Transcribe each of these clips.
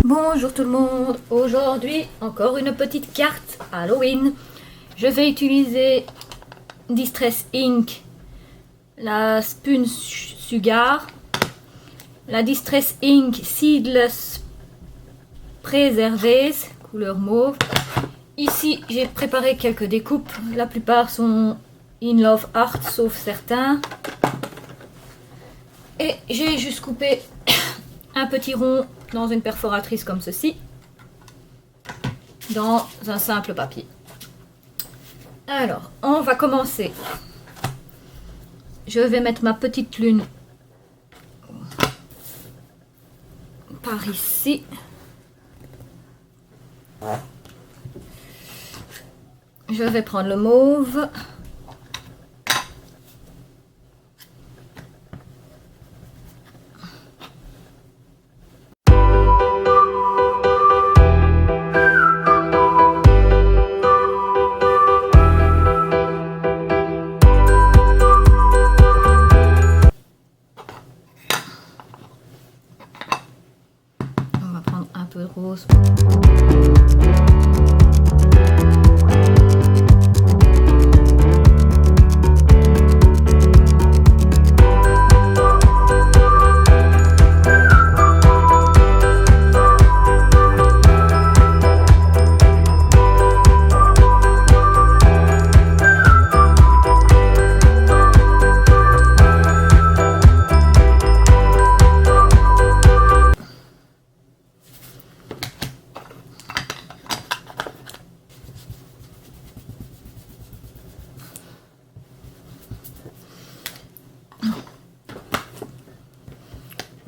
Bonjour tout le monde, aujourd'hui encore une petite carte Halloween. Je vais utiliser Distress Ink, la Spoon Sugar, la Distress Ink Seedless Preserves, couleur mauve. Ici j'ai préparé quelques découpes, la plupart sont In Love Art sauf certains. Et j'ai juste coupé un petit rond dans une perforatrice comme ceci, dans un simple papier. Alors, on va commencer. Je vais mettre ma petite lune par ici. Je vais prendre le mauve. On va prendre un peu de rose.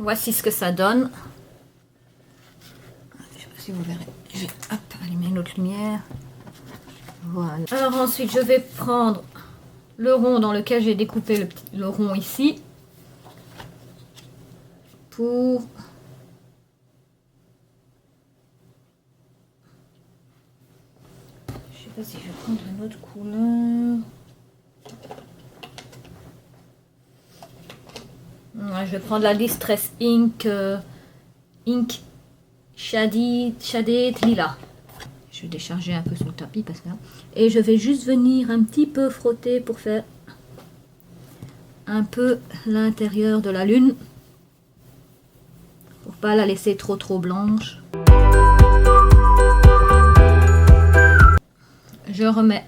Voici ce que ça donne. Je ne sais pas si vous verrez. Je vais allumer une autre lumière. Voilà. Alors ensuite, je vais prendre le rond dans lequel j'ai découpé le rond ici. Pour... Je sais pas si je vais prendre une autre couleur. Ouais, je vais prendre la Distress Ink, Ink Shaded Lila. Je vais décharger un peu sur le tapis parce que là. Et je vais juste venir un petit peu frotter pour faire un peu l'intérieur de la lune. Pour pas la laisser trop blanche. Je remets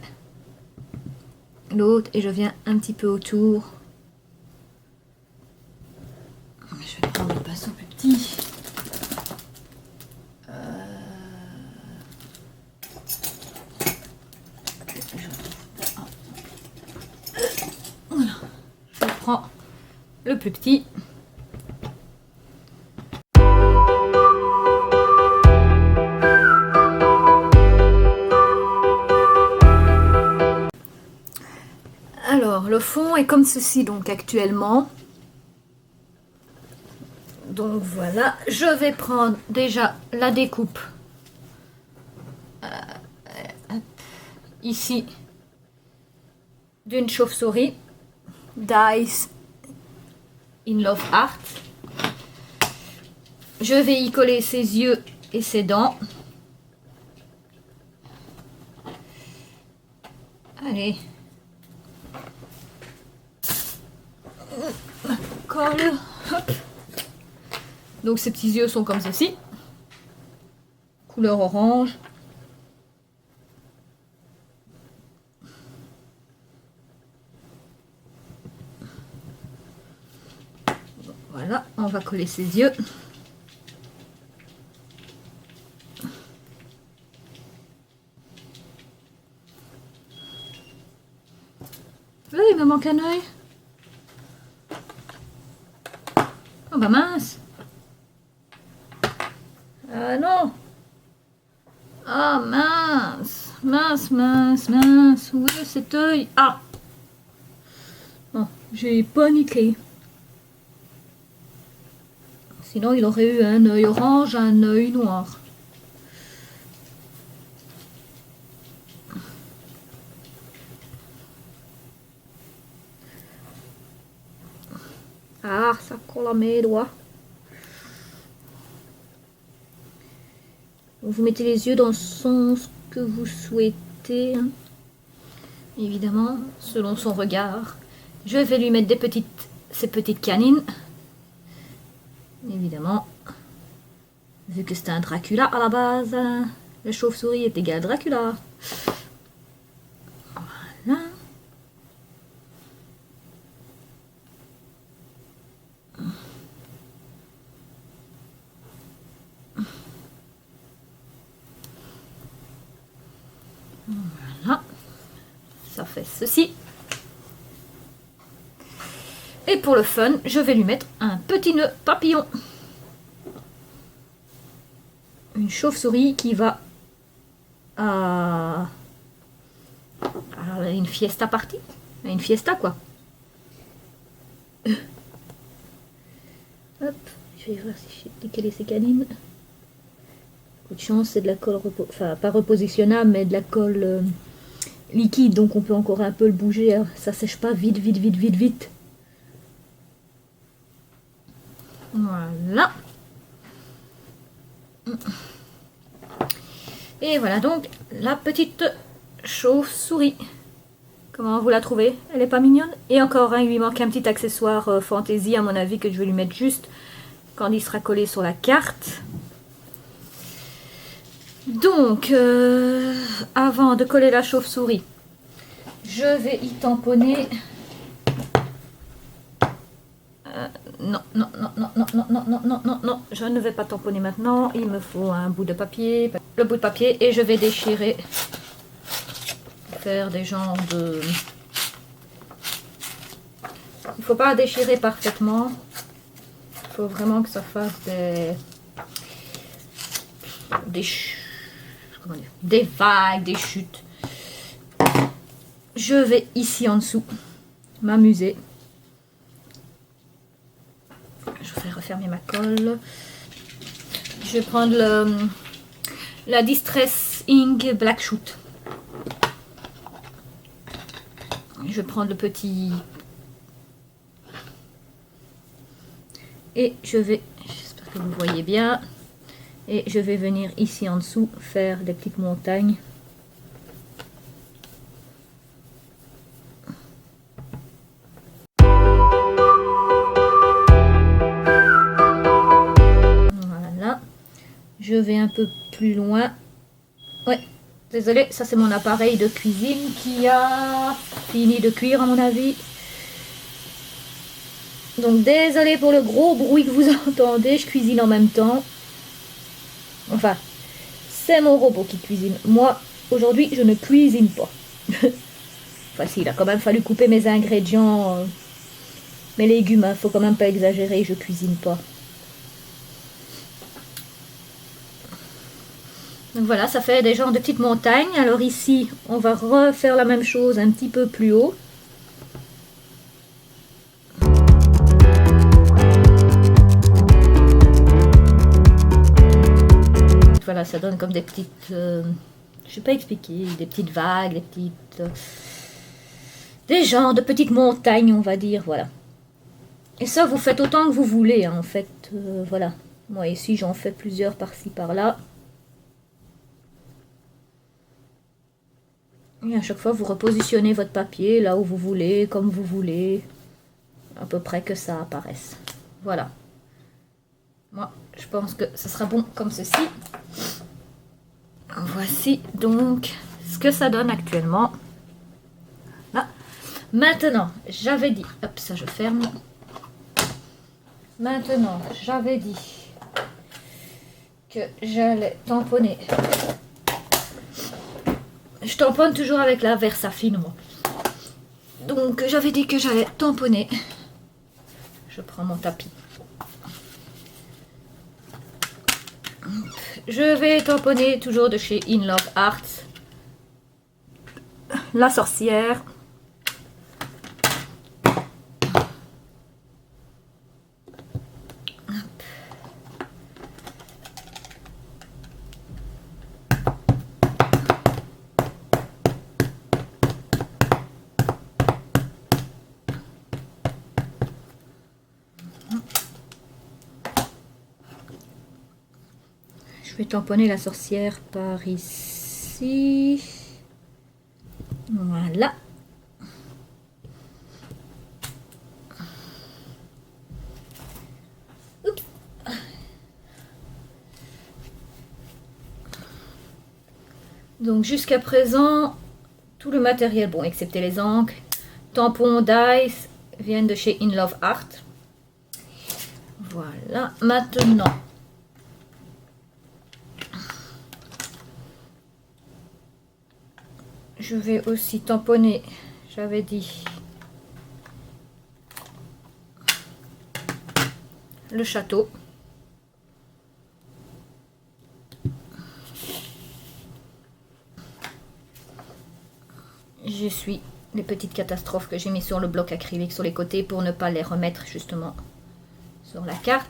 l'autre et je viens un petit peu autour. Je vais prendre le pinceau plus petit. Voilà. Je prends le plus petit. Alors, le fond est comme ceci donc actuellement. Donc voilà, je vais prendre déjà la découpe ici d'une chauve-souris Dice In Love Art. Je vais y coller ses yeux et ses dents. Allez. Colle. Hop. Donc ces petits yeux sont comme ceci, couleur orange. Voilà, on va coller ses yeux. Oui, il me manque un œil. Oh bah mince. Ah non. Ah mince. Mince. Où est cet œil? Ah. Bon, j'ai paniqué. Sinon, il aurait eu un œil orange, un œil noir. Ah, ça colle à mes doigts. vous mettez les yeux dans le sens que vous souhaitez, hein. Évidemment, selon son regard. Je vais lui mettre ses petites canines. Évidemment, vu que c'est un Dracula à la base, hein, la chauve-souris est égale Dracula. Voilà. Voilà. Ça fait ceci. Et pour le fun, je vais lui mettre un petit nœud papillon. Une chauve-souris qui va à une fiesta party. À une fiesta quoi. Hop, je vais voir si j'ai décalé ses canines. Coup de chance, c'est de la colle, enfin pas repositionnable, mais de la colle liquide, donc on peut encore un peu le bouger. Hein. Ça sèche pas vite, vite, vite, vite, vite. Voilà. Et voilà donc la petite chauve-souris. Comment vous la trouvez? Elle est pas mignonne? Et encore, il lui manque un petit accessoire fantaisie à mon avis que je vais lui mettre juste quand il sera collé sur la carte. Donc, avant de coller la chauve-souris, je vais y tamponner... non, non, non, non, non, non, non, non, non, non, non, je ne vais pas tamponner maintenant. Il me faut un bout de papier, le bout de papier, et je vais déchirer, faire des genres de... Il faut pas déchirer parfaitement. Il faut vraiment que ça fasse des vagues, des chutes. Je vais ici en dessous m'amuser. Je vais refermer ma colle. Je vais prendre la Distress Ink Black Shoot. Je vais prendre le petit... Et je vais... J'espère que vous voyez bien. Et je vais venir ici en dessous faire des petites montagnes. Voilà. Je vais un peu plus loin. Ouais, désolé, ça c'est mon appareil de cuisine qui a fini de cuire à mon avis. Donc désolé pour le gros bruit que vous entendez, je cuisine en même temps. Enfin, c'est mon robot qui cuisine. Moi, aujourd'hui, je ne cuisine pas. Enfin, si, il a quand même fallu couper mes ingrédients, mes légumes. Hein, faut quand même pas exagérer, je cuisine pas. Donc voilà, ça fait des genres de petites montagnes. Alors ici, on va refaire la même chose un petit peu plus haut. Voilà, ça donne comme des petites... je sais pas expliquer, des petites vagues, des petites... des genres de petites montagnes, on va dire, voilà. Et ça, vous faites autant que vous voulez, hein, en fait, voilà. Moi, ici, j'en fais plusieurs par-ci, par-là. Et à chaque fois, vous repositionnez votre papier là où vous voulez, comme vous voulez. À peu près que ça apparaisse. Voilà. Moi, je pense que ce sera bon comme ceci. Voici donc ce que ça donne actuellement. Là. Maintenant, j'avais dit... Hop, ça je ferme. Maintenant, j'avais dit que j'allais tamponner. Je tamponne toujours avec la Versafine, moi. Donc, j'avais dit que j'allais tamponner. Je prends mon tapis. Je vais tamponner toujours de chez In Love Arts. La sorcière. Je vais tamponner la sorcière par ici. Voilà. Oups. Donc jusqu'à présent, tout le matériel, bon, excepté les encres, tampons, dice, viennent de chez In Love Art. Voilà. Maintenant, je vais aussi tamponner, j'avais dit, le château. J'essuie les petites catastrophes que j'ai mis sur le bloc acrylique sur les côtés pour ne pas les remettre justement sur la carte.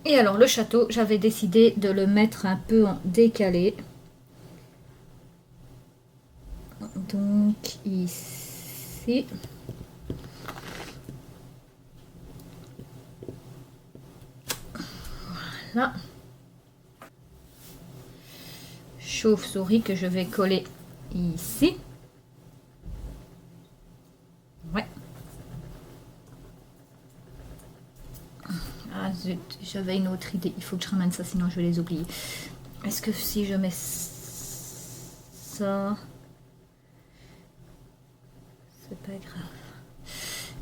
Et alors le château, j'avais décidé de le mettre un peu en décalé. Donc ici. Voilà. Chauve-souris que je vais coller ici. Ouais. Ah zut, j'avais une autre idée. Il faut que je ramène ça, sinon je vais les oublier. Est-ce que si je mets ça... C'est pas grave.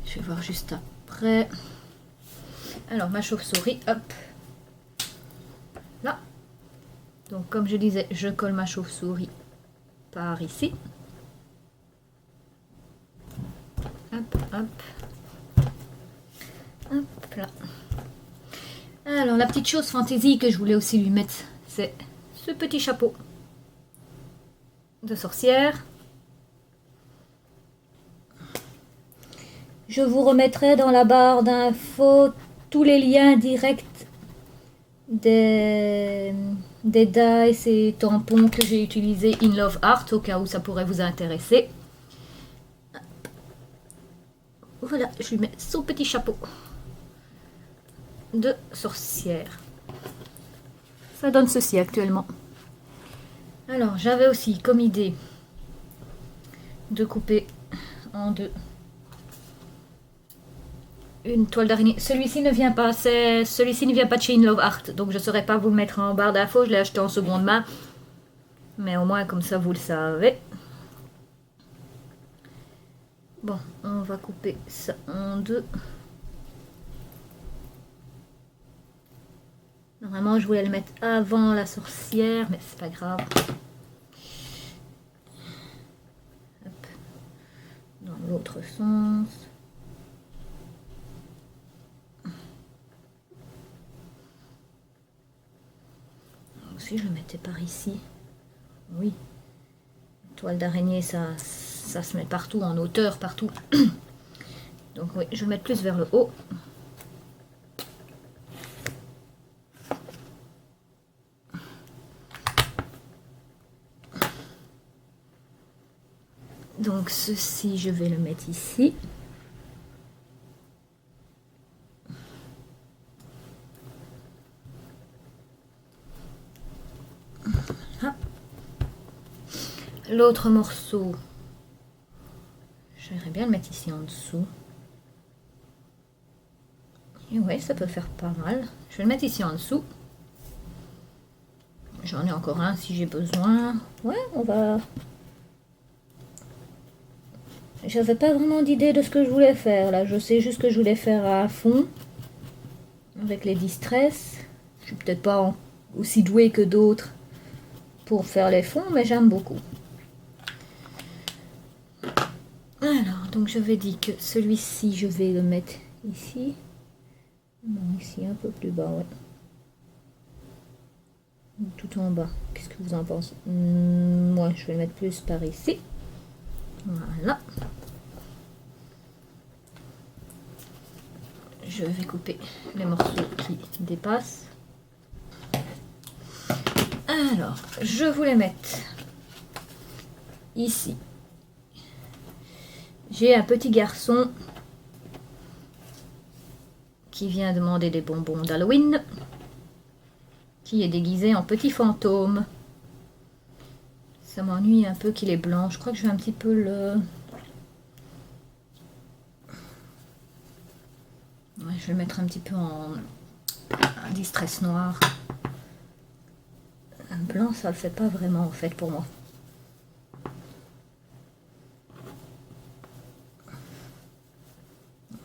Je vais voir juste après. Alors, ma chauve-souris, hop. Là. Donc, comme je disais, je colle ma chauve-souris par ici. Hop, hop. Hop là. Alors, la petite chose fantaisie que je voulais aussi lui mettre, c'est ce petit chapeau de sorcière. Je vous remettrai dans la barre d'infos tous les liens directs des dice et tampons que j'ai utilisés In Love Art, au cas où ça pourrait vous intéresser. Voilà, je lui mets son petit chapeau de sorcière. Ça donne ceci actuellement. Alors, j'avais aussi comme idée de couper en deux une toile d'araignée. Celui-ci ne vient pas, celui-ci ne vient pas de chez In Love Art, donc je ne saurais pas vous le mettre en barre d'infos. Je l'ai acheté en seconde main, mais au moins comme ça vous le savez. Bon, on va couper ça en deux. Normalement, je voulais le mettre avant la sorcière, mais c'est pas grave. Hop. Dans l'autre sens. Si je le mettais par ici, oui. Toile d'araignée, ça se met partout, en hauteur, partout. Donc oui, je vais le mettre plus vers le haut. Donc ceci, je vais le mettre ici. L'autre morceau, j'aimerais bien le mettre ici en dessous. Et ouais, ça peut faire pas mal. Je vais le mettre ici en dessous. J'en ai encore un si j'ai besoin. Ouais, on va... J'avais pas vraiment d'idée de ce que je voulais faire là. Je sais juste que je voulais faire à fond. Avec les distress. Je suis peut-être pas aussi douée que d'autres pour faire les fonds, mais j'aime beaucoup. Alors, donc j'avais dit que celui-ci, je vais le mettre ici. Non, ici, un peu plus bas, ouais. Tout en bas. Qu'est-ce que vous en pensez? Moi, je vais le mettre plus par ici. Voilà. Je vais couper les morceaux qui dépassent. Alors, je voulais mettre ici. J'ai un petit garçon qui vient demander des bonbons d'Halloween, qui est déguisé en petit fantôme. Ça m'ennuie un peu qu'il est blanc. Je crois que je vais un petit peu le... Ouais, je vais le mettre un petit peu en distress noir. Un blanc, ça le fait pas vraiment en fait pour moi.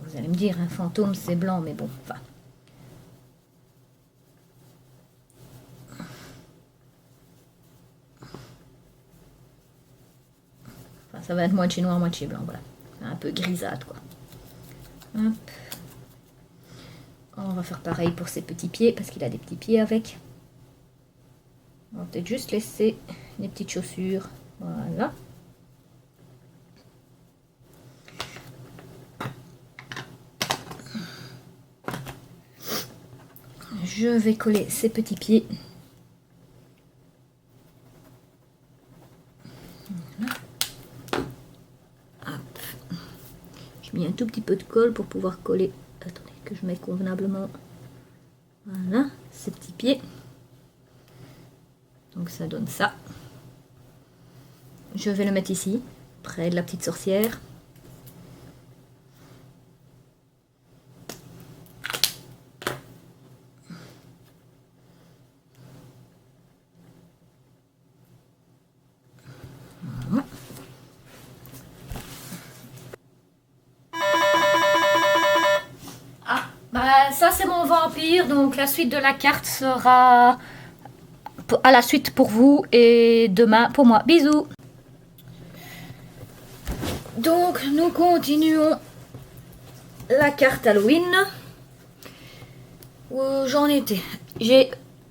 Vous allez me dire, un fantôme c'est blanc, mais bon, enfin... Ça va être moitié noir, moitié blanc, voilà. Un peu grisâtre, quoi. Hop. On va faire pareil pour ses petits pieds, parce qu'il a des petits pieds avec. On va peut-être juste laisser les petites chaussures. Voilà. Je vais coller ses petits pieds. J'ai mis un tout petit peu de colle pour pouvoir coller. Attendez, que je mets convenablement. Voilà, ces petits pieds. Donc ça donne ça. Je vais le mettre ici, près de la petite sorcière. Voilà. Ah, bah ça c'est mon vampire, donc la suite de la carte sera à la suite pour vous et demain pour moi. Bisous. Donc nous continuons la carte Halloween. Où j'en étais. J'ai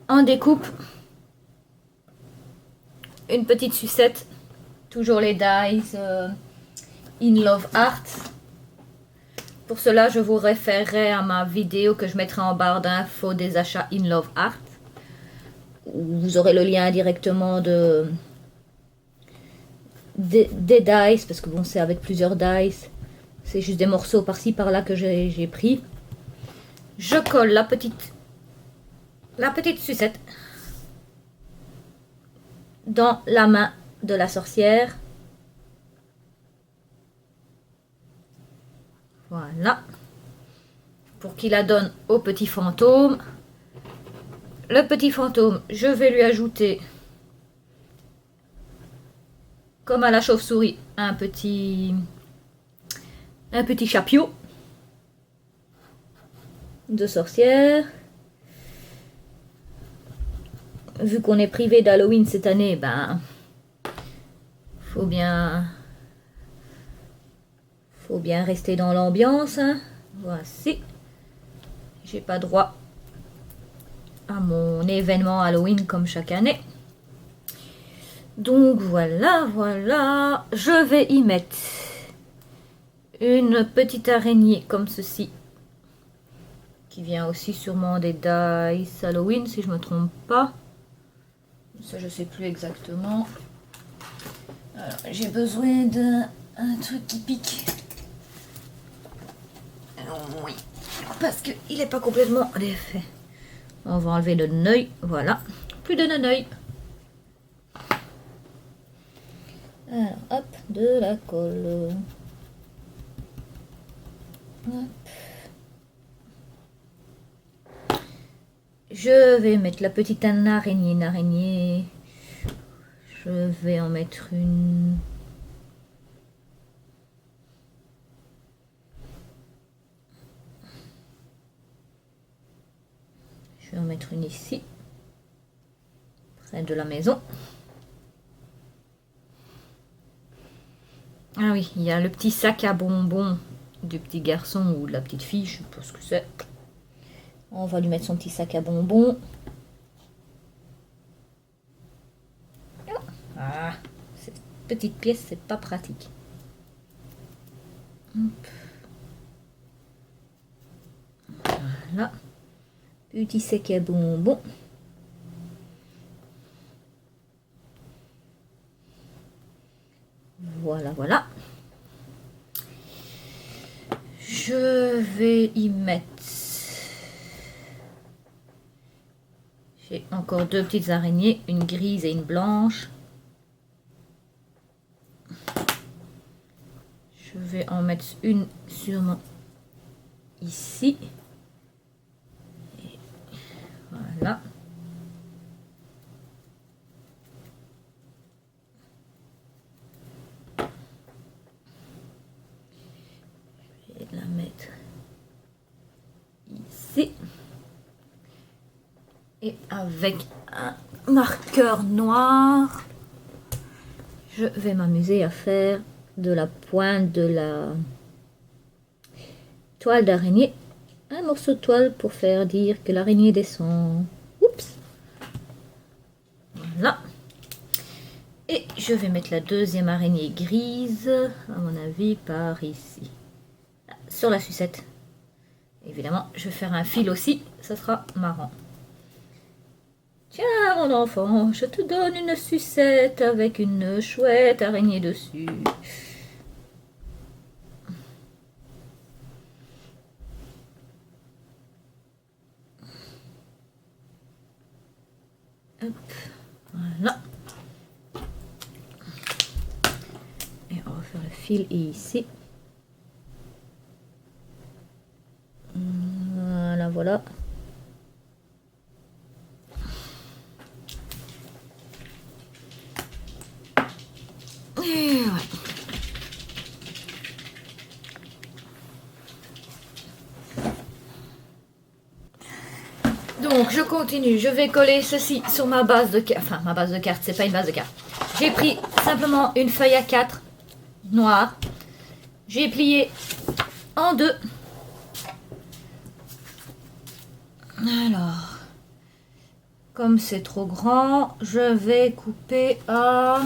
en découpe une petite sucette. Toujours les dice In Love Art. Pour cela, je vous référerai à ma vidéo que je mettrai en barre d'infos des achats In Love Art. Vous aurez le lien directement des dice, parce que bon, c'est avec plusieurs dice. C'est juste des morceaux par-ci par-là que j'ai pris. Je colle la petite sucette dans la main de la sorcière. Voilà. Pour qu'il la donne au petit fantôme. Le petit fantôme, je vais lui ajouter, comme à la chauve-souris, un petit chapeau de sorcière. Vu qu'on est privé d'Halloween cette année, ben faut bien rester dans l'ambiance. Hein. Voici. J'ai pas droit à mon événement Halloween comme chaque année. Donc voilà. Je vais y mettre une petite araignée comme ceci. Qui vient aussi sûrement des dice Halloween si je me trompe pas. Ça je sais plus exactement. Alors j'ai besoin d'un truc qui pique. Oui. Parce qu'il n'est pas complètement défait. On va enlever le nœud. Voilà. Plus de nœud. Alors hop, de la colle. Hop. Je vais mettre la petite araignée. Je vais en mettre une. Je vais en mettre une ici, près de la maison. Ah oui, il y a le petit sac à bonbons du petit garçon ou de la petite fille, je sais pas ce que c'est. On va lui mettre son petit sac à bonbons. Ah, cette petite pièce, c'est pas pratique. Hop. Voilà. Petit sac à bonbons. Voilà. Je vais y mettre. J'ai encore deux petites araignées, une grise et une blanche. Je vais en mettre une sûrement ici. Et voilà. Je vais la mettre ici. Et avec un marqueur noir, je vais m'amuser à faire de la pointe de la toile d'araignée un morceau de toile pour faire dire que l'araignée descend. Oups. Voilà. Et je vais mettre la deuxième araignée grise, à mon avis, par ici. Sur la sucette. Évidemment, je vais faire un fil aussi, ça sera marrant. Tiens, mon enfant, je te donne une sucette avec une chouette araignée dessus. Hop, voilà. Et on va faire le fil ici. Voilà, voilà. Et ouais. Donc je continue, je vais coller ceci sur ma base de carte. Enfin, ma base de carte, c'est pas une base de carte. J'ai pris simplement une feuille A4 noire. J'ai plié en deux. Alors, comme c'est trop grand, je vais couper à...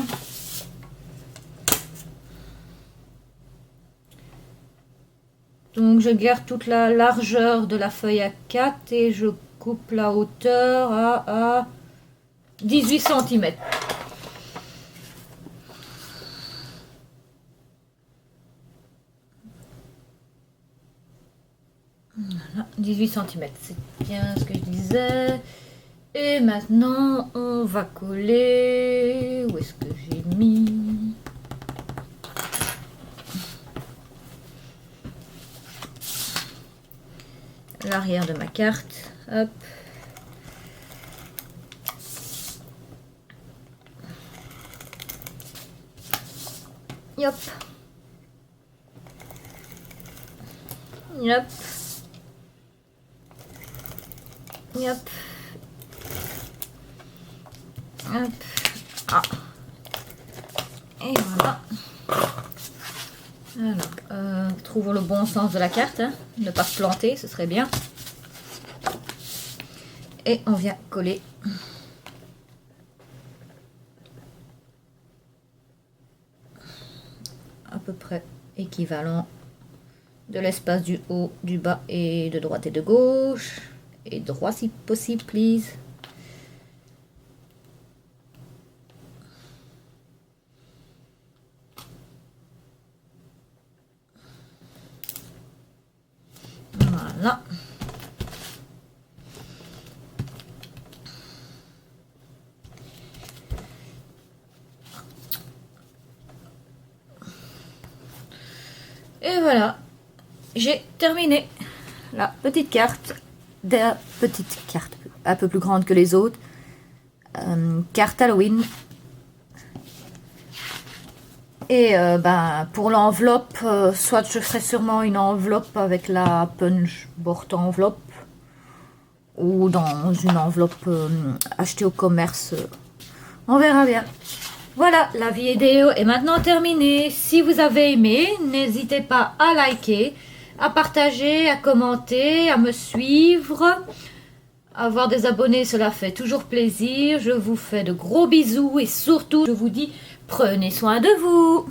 Donc je garde toute la largeur de la feuille A4 et je coupe la hauteur à 18 cm. Voilà, 18 cm, c'est bien ce que je disais. Et maintenant, on va coller... Où est-ce que j'ai mis? L'arrière de ma carte. Hop. Yop. Yop. Yop. Hop. Ah. Et voilà. Alors, trouvons le bon sens de la carte, hein. Ne pas se planter, ce serait bien. Et on vient coller. À peu près équivalent de l'espace du haut, du bas et de droite et de gauche. Et droit si possible, please. Voilà. Et voilà, j'ai terminé la petite carte, petite carte un peu plus grande que les autres, carte Halloween. Et pour l'enveloppe, soit je ferai sûrement une enveloppe avec la punch porte enveloppe ou dans une enveloppe achetée au commerce. On verra bien. Voilà, la vidéo est maintenant terminée. Si vous avez aimé, n'hésitez pas à liker, à partager, à commenter, à me suivre. Avoir des abonnés, cela fait toujours plaisir. Je vous fais de gros bisous et surtout, je vous dis, prenez soin de vous.